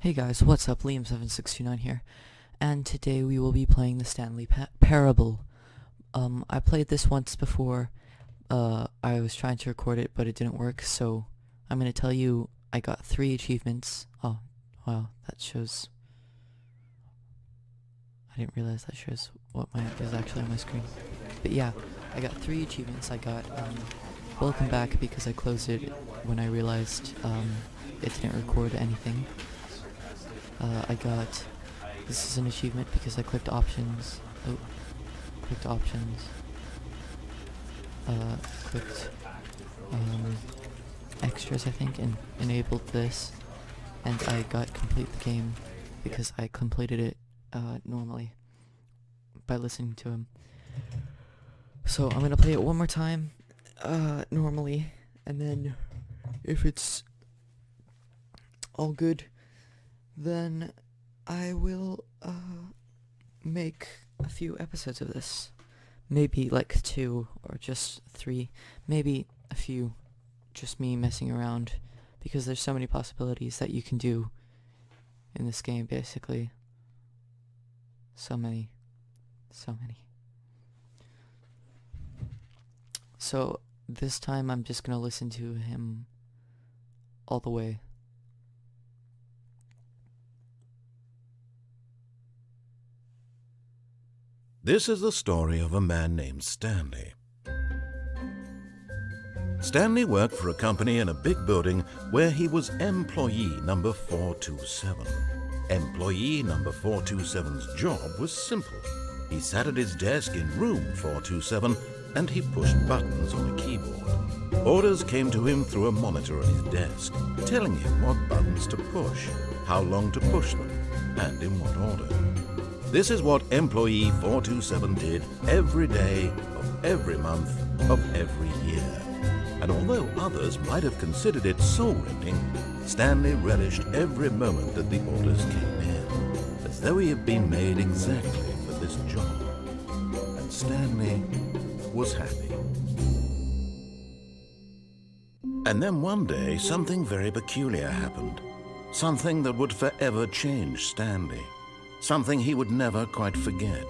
Hey guys, what's up? Liam7629 here, and today we will be playing the Stanley Parable. I played this once before. I was trying to record it, but it didn't work, so I'm gonna tell you I got 3 achievements. Oh, wow, that shows... I didn't realize that shows what is actually on my screen. But yeah, I got 3 achievements. I got, Welcome Back because I closed it when I realized, it didn't record anything. I got, this is an achievement because I clicked options, clicked extras I think, and enabled this, and I got complete the game because I completed it normally by listening to him. So I'm gonna play it one more time, normally, and then if it's all good, then I will make a few episodes of this. Maybe like 2 or just 3. Maybe a few just me messing around, because there's so many possibilities that you can do in this game, basically. So many. So this time I'm just gonna listen to him all the way. This is the story of a man named Stanley. Stanley worked for a company in a big building where he was employee number 427. Employee number 427's job was simple. He sat at his desk in room 427 and he pushed buttons on a keyboard. Orders came to him through a monitor on his desk, telling him what buttons to push, how long to push them, and in what order. This is what employee 427 did every day of every month of every year. And although others might have considered it soul-rending, Stanley relished every moment that the orders came in, as though he had been made exactly for this job. And Stanley was happy. And then one day, something very peculiar happened. Something that would forever change Stanley. Something he would never quite forget.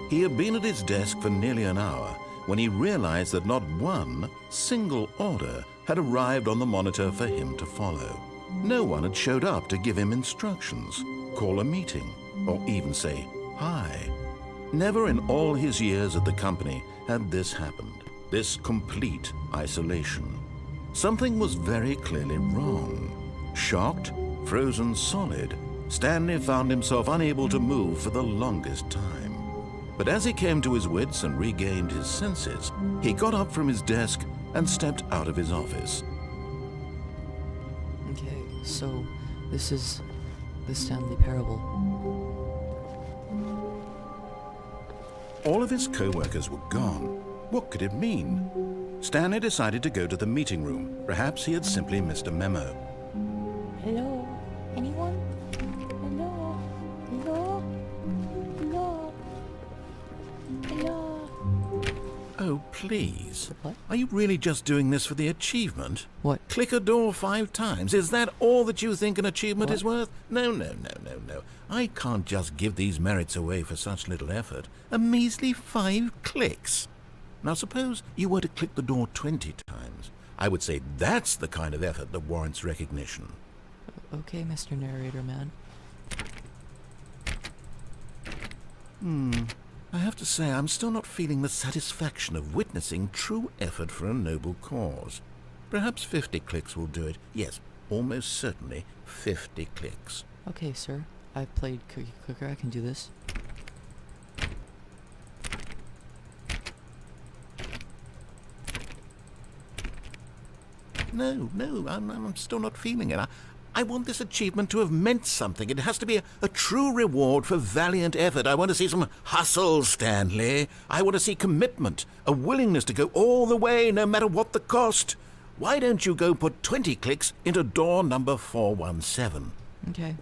He had been at his desk for nearly an hour when he realized that not one single order had arrived on the monitor for him to follow. No one had showed up to give him instructions, call a meeting, or even say hi. Never in all his years at the company had this happened, this complete isolation. Something was very clearly wrong. Shocked, frozen solid, Stanley found himself unable to move for the longest time. But as he came to his wits and regained his senses, he got up from his desk and stepped out of his office. Okay, so this is the Stanley Parable. All of his co-workers were gone. What could it mean? Stanley decided to go to the meeting room. Perhaps he had simply missed a memo. Hello? Anyone? Hello? Hello? Hello? Hello? Oh, please. What? Are you really just doing this for the achievement? What? Click a door 5 times. Is that all that you think an achievement What? is worth? No. I can't just give these merits away for such little effort. A measly 5 clicks. Now suppose you were to click the door 20 times. I would say that's the kind of effort that warrants recognition. Okay, Mr. Narrator Man. I have to say I'm still not feeling the satisfaction of witnessing true effort for a noble cause. Perhaps 50 clicks will do it. Yes, almost certainly 50 clicks. Okay, sir. I've played Cookie Clicker. I can do this. No, I'm still not feeling it. I want this achievement to have meant something. It has to be a true reward for valiant effort. I want to see some hustle, Stanley. I want to see commitment, a willingness to go all the way, no matter what the cost. Why don't you go put 20 clicks into door number 417? Okay.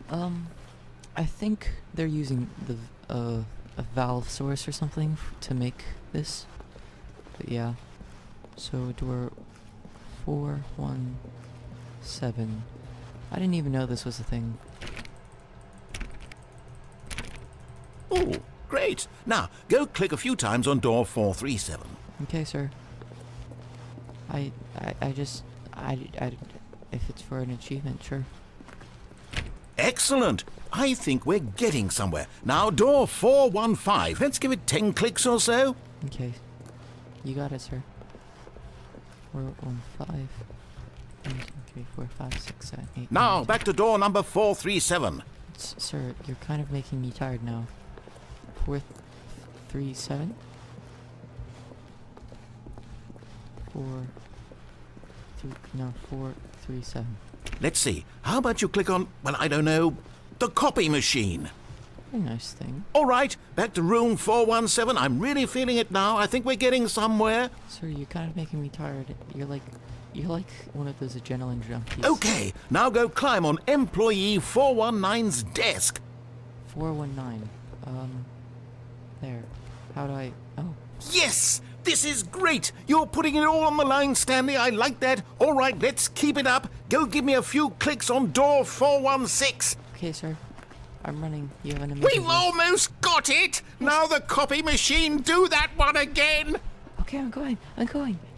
I think they're using the a valve source or something to make this. But yeah. So door 417. I didn't even know this was a thing. Oh, great. Now, go click a few times on door 437. Okay, sir. If it's for an achievement, sure. Excellent. I think we're getting somewhere. Now, door 415. Let's give it 10 clicks or so. Okay. You got it, sir. 4, 1, 5. 1, 2, 3, 4, 5, 6, 7, 8. Now, 9, back to door number 437. Sir, you're kind of making me tired now. 4, 3, 7. 4, 3, no, 4, 3, 7. Let's see. How about you click on, well, I don't know, the copy machine? Very nice thing. All right, back to room 417. I'm really feeling it now. I think we're getting somewhere. Sir, you're kind of making me tired. You're like one of those adrenaline junkies. Okay, now go climb on employee 419's desk. 419. There. How do I... Oh. Yes! This is great! You're putting it all on the line, Stanley. I like that. All right, let's keep it up. Go give me a few clicks on door 416. Okay, sir. I'm running. You have an amazing... We've almost got it! Now the copy machine, do that one again! Okay, I'm going.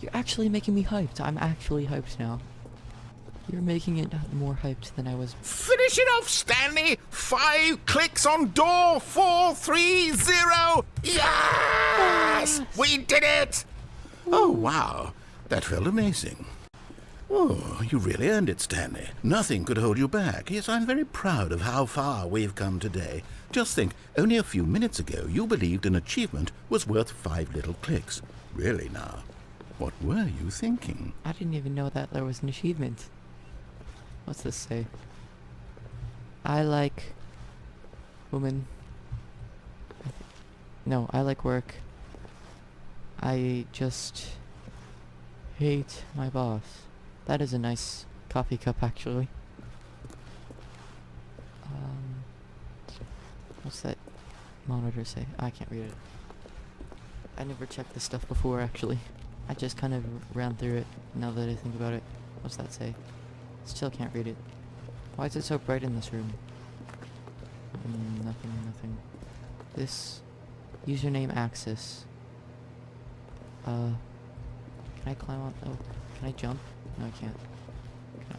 You're actually making me hyped. I'm actually hyped now. You're making it more hyped than I was. Finish it off, Stanley! 5 clicks on door 430! Yes! We did it! Oh, wow. That felt amazing. Oh, you really earned it, Stanley. Nothing could hold you back. Yes, I'm very proud of how far we've come today. Just think, only a few minutes ago you believed an achievement was worth 5 little clicks. Really now, what were you thinking? I didn't even know that there was an achievement. What's this say? I like women. No, I like work. I just hate my boss. That is a nice coffee cup, actually. What's that monitor say? I can't read it. I never checked this stuff before, actually. I just kind of ran through it, now that I think about it. What's that say? Still can't read it. Why is it so bright in this room? Nothing. This username access. Can I climb on? Oh, can I jump? No, I can't.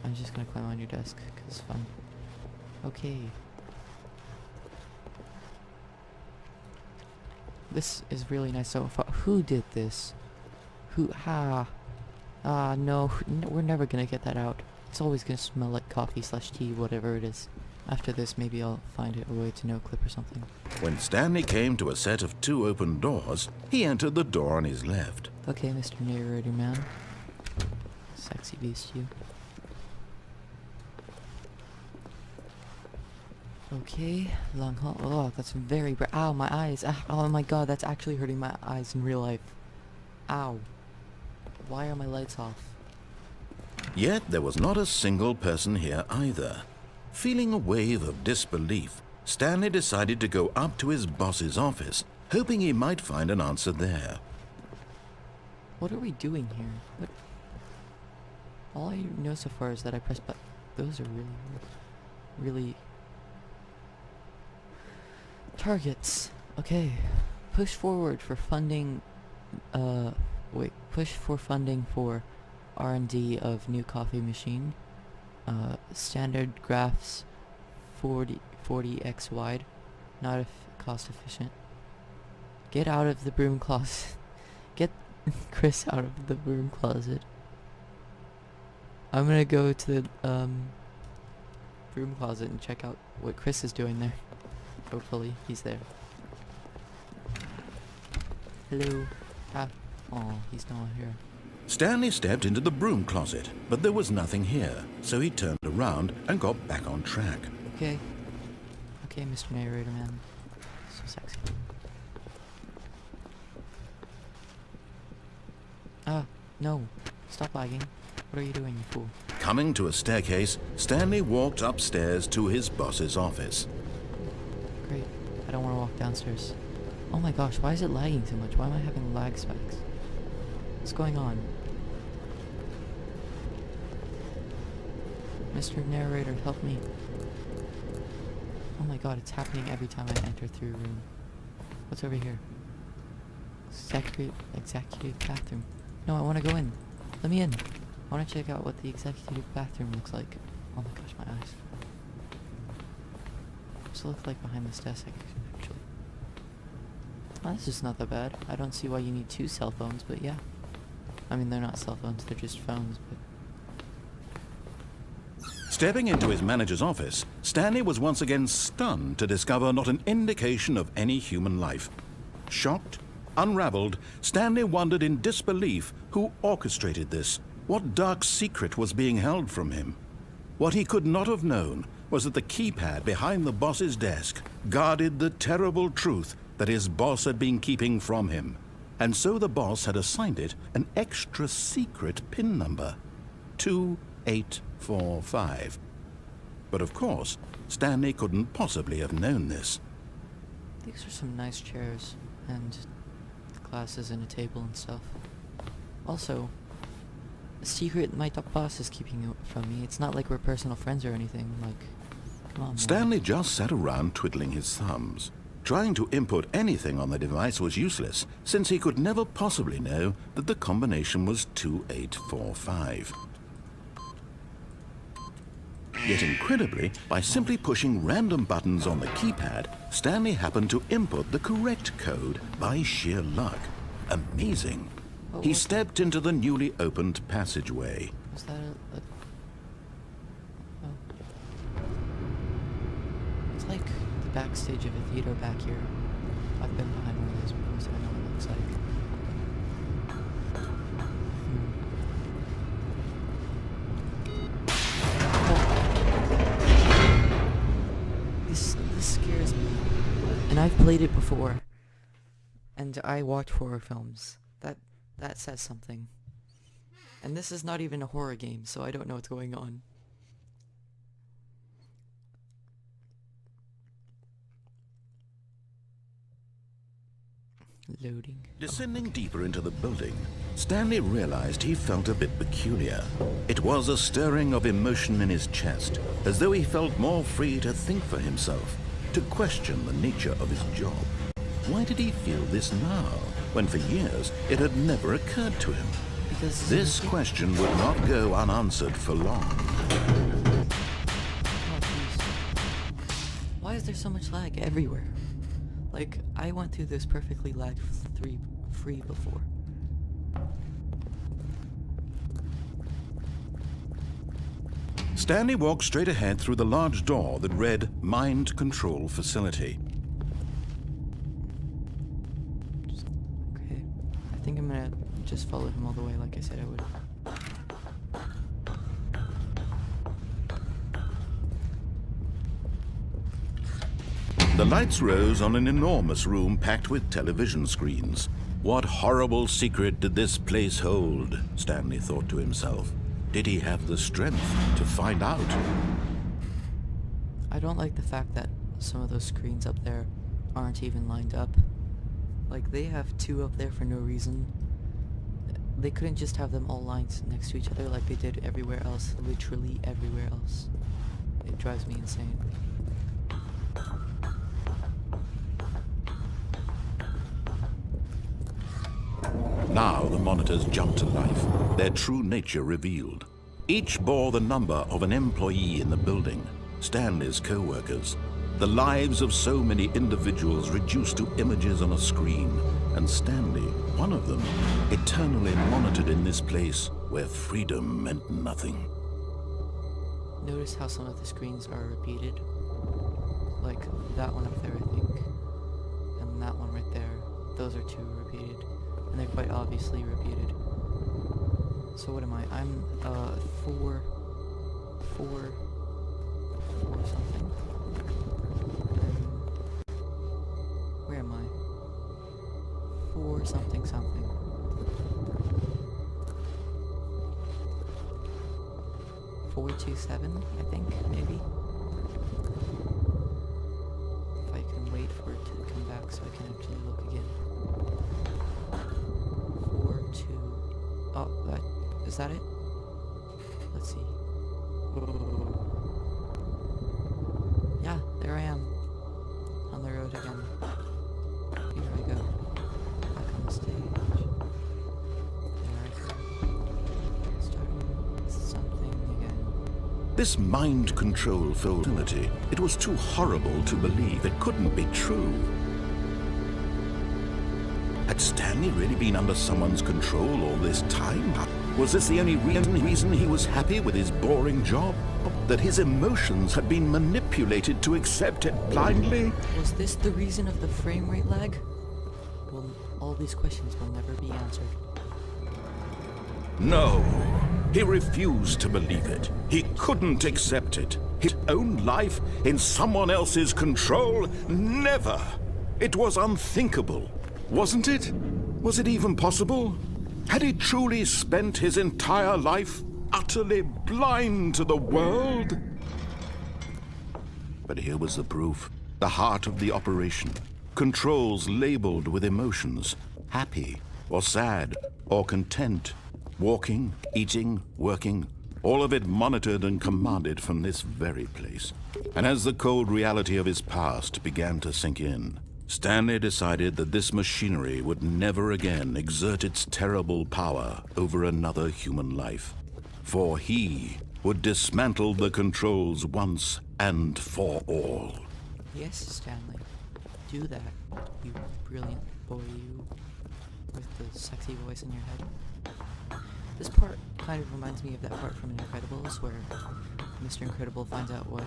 I'm just gonna climb on your desk, 'cause it's fun. Okay. This is really nice so far. Who did this? No, we're never gonna get that out. It's always gonna smell like coffee/tea, whatever it is. After this, maybe I'll find a way to no-clip or something. When Stanley came to a set of 2 open doors, he entered the door on his left. Okay, Mr. Narrator Man. Sexy beast, you. Okay, long haul. Oh, that's very bright. Ow, my eyes. Oh my god, that's actually hurting my eyes in real life. Ow. Why are my lights off? Yet there was not a single person here either. Feeling a wave of disbelief, Stanley decided to go up to his boss's office, hoping he might find an answer there. What are we doing here? What? All I know so far is that I pressed but those are really targets. Okay. Push forward for funding push for funding for R&D of new coffee machine. Standard graphs 40x wide. Not cost efficient. Get out of the broom closet. Get Chris out of the broom closet. I'm gonna go to the broom closet and check out what Chris is doing there. Hopefully he's there. Hello. Oh, he's not here. Stanley stepped into the broom closet, but there was nothing here, so he turned around and got back on track. Okay. Okay, Mr. Narrator Man. So sexy. No. Stop lagging. What are you doing, you fool? Coming to a staircase, Stanley walked upstairs to his boss's office. Great. I don't want to walk downstairs. Oh my gosh, why is it lagging so much? Why am I having lag spikes? What's going on? Mr. Narrator, help me. Oh my god, it's happening every time I enter through a room. What's over here? Executive bathroom. No, I want to go in. Let me in. I want to check out what the executive bathroom looks like. Oh my gosh, my eyes. What's it look like behind this desk, actually? Oh, this is not that bad. I don't see why you need 2 cell phones, but yeah. I mean, they're not cell phones, they're just phones, but... Stepping into his manager's office, Stanley was once again stunned to discover not an indication of any human life. Shocked, unraveled, Stanley wondered in disbelief who orchestrated this, what dark secret was being held from him. What he could not have known was that the keypad behind the boss's desk guarded the terrible truth that his boss had been keeping from him. And so the boss had assigned it an extra secret PIN number, 2845. But of course, Stanley couldn't possibly have known this. These are some nice chairs, and glasses and a table and stuff. Also, a secret my top boss is keeping from me. It's not like we're personal friends or anything, like, come on, man. Stanley just sat around twiddling his thumbs. Trying to input anything on the device was useless, since he could never possibly know that the combination was 2845. Yet incredibly, by simply pushing random buttons on the keypad, Stanley happened to input the correct code by sheer luck. Amazing. He stepped into the newly opened passageway. Was that a... Oh. It's like the backstage of a theater back here. I've been behind one of those before, so I know what it looks like. This scares me. And I've played it before. And I watch horror films. That says something. And this is not even a horror game, so I don't know what's going on. Loading. Descending deeper into the building, Stanley realized he felt a bit peculiar. It was a stirring of emotion in his chest, as though he felt more free to think for himself, to question the nature of his job. Why did he feel this now, when for years it had never occurred to him? Because This question would not go unanswered for long. Oh, please. Why is there so much lag everywhere? Like, I went through this perfectly lag-free before. Stanley walked straight ahead through the large door that read Mind Control Facility. Okay. I think I'm gonna just follow him all the way like I said I would. The lights rose on an enormous room packed with television screens. What horrible secret did this place hold? Stanley thought to himself. Did he have the strength to find out? I don't like the fact that some of those screens up there aren't even lined up. Like, they have 2 up there for no reason. They couldn't just have them all lined next to each other like they did everywhere else. Literally everywhere else. It drives me insane. Now the monitors jumped to life, their true nature revealed. Each bore the number of an employee in the building, Stanley's co-workers. The lives of so many individuals reduced to images on a screen, and Stanley, one of them, eternally monitored in this place where freedom meant nothing. Notice how some of the screens are repeated. Like that one up there, I think. And that one right there. Those are 2 repeated. And they're quite obviously repeated. So what am I? I'm, 4 something. Where am I? 4 something something. 427, I think, maybe. If I can wait for it to come back so I can actually look again. 4, 2... Oh, is that it? Let's see. This mind control for eternity, it was too horrible to believe. It couldn't be true. Had Stanley really been under someone's control all this time? Was this the only reason he was happy with his boring job? That his emotions had been manipulated to accept it blindly? Was this the reason of the frame rate lag? Well, all these questions will never be answered. No. He refused to believe it. He couldn't accept it. His own life in someone else's control? Never. It was unthinkable. Wasn't it? Was it even possible? Had he truly spent his entire life utterly blind to the world? But here was the proof. The heart of the operation. Controls labeled with emotions. Happy, or sad, or content. Walking, eating, working. All of it monitored and commanded from this very place. And as the cold reality of his past began to sink in, Stanley decided that this machinery would never again exert its terrible power over another human life. For he would dismantle the controls once and for all. Yes, Stanley. Do that, you brilliant boy, you with the sexy voice in your head. This part kind of reminds me of that part from Incredibles where Mr. Incredible finds out what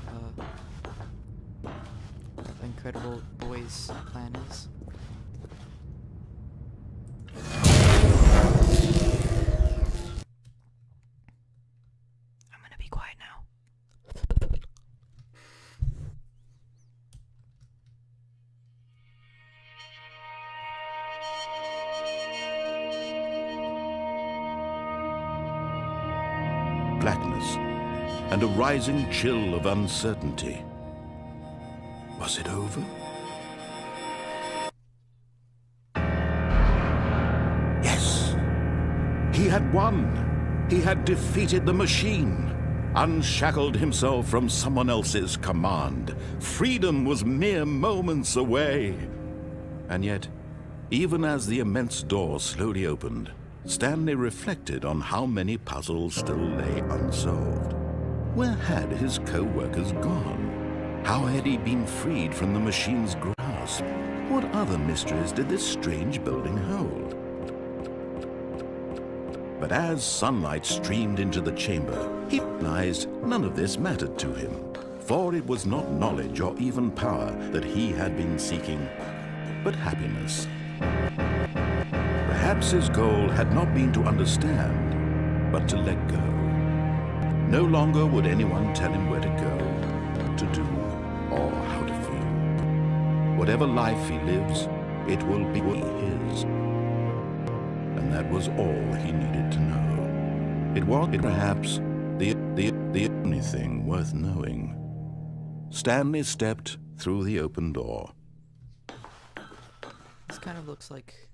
Incredible Boy's plan is. I'm gonna be quiet now. Blackness and a rising chill of uncertainty. Was it over? Yes! He had won! He had defeated the machine, unshackled himself from someone else's command. Freedom was mere moments away. And yet, even as the immense door slowly opened, Stanley reflected on how many puzzles still lay unsolved. Where had his co-workers gone? How had he been freed from the machine's grasp? What other mysteries did this strange building hold? But as sunlight streamed into the chamber, he realized none of this mattered to him, for it was not knowledge or even power that he had been seeking, but happiness. Perhaps his goal had not been to understand, but to let go. No longer would anyone tell him where to go, what to do, or how to feel. Whatever life he lives, it will be his. And that was all he needed to know. It was perhaps the only thing worth knowing. Stanley stepped through the open door. This kind of looks like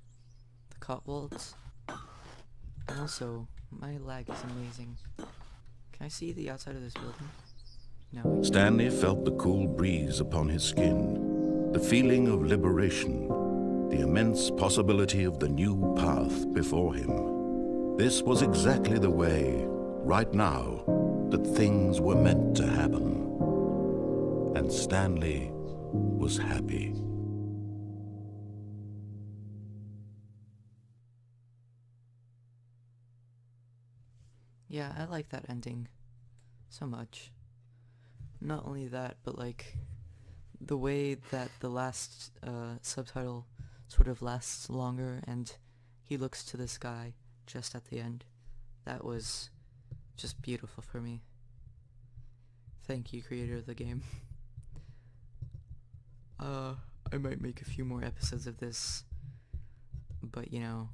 the Cotswolds. And also, my lag is amazing. Can I see the outside of this building? No. Stanley felt the cool breeze upon his skin, the feeling of liberation, the immense possibility of the new path before him. This was exactly the way, right now, that things were meant to happen. And Stanley was happy. Yeah, I like that ending so much. Not only that, but like the way that the last subtitle sort of lasts longer and he looks to the sky just at the end. That was just beautiful for me. Thank you, creator of the game. I might make a few more episodes of this, but you know,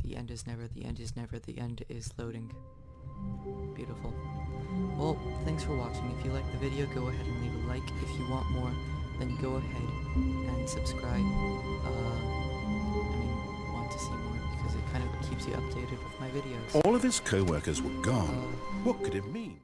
the end is never, the end is never, the end is loading. Beautiful. Well, thanks for watching. If you liked the video, go ahead and leave a like. If you want more, then go ahead and subscribe. Want to see more, because it kind of keeps you updated with my videos. All of his co-workers were gone. What could it mean?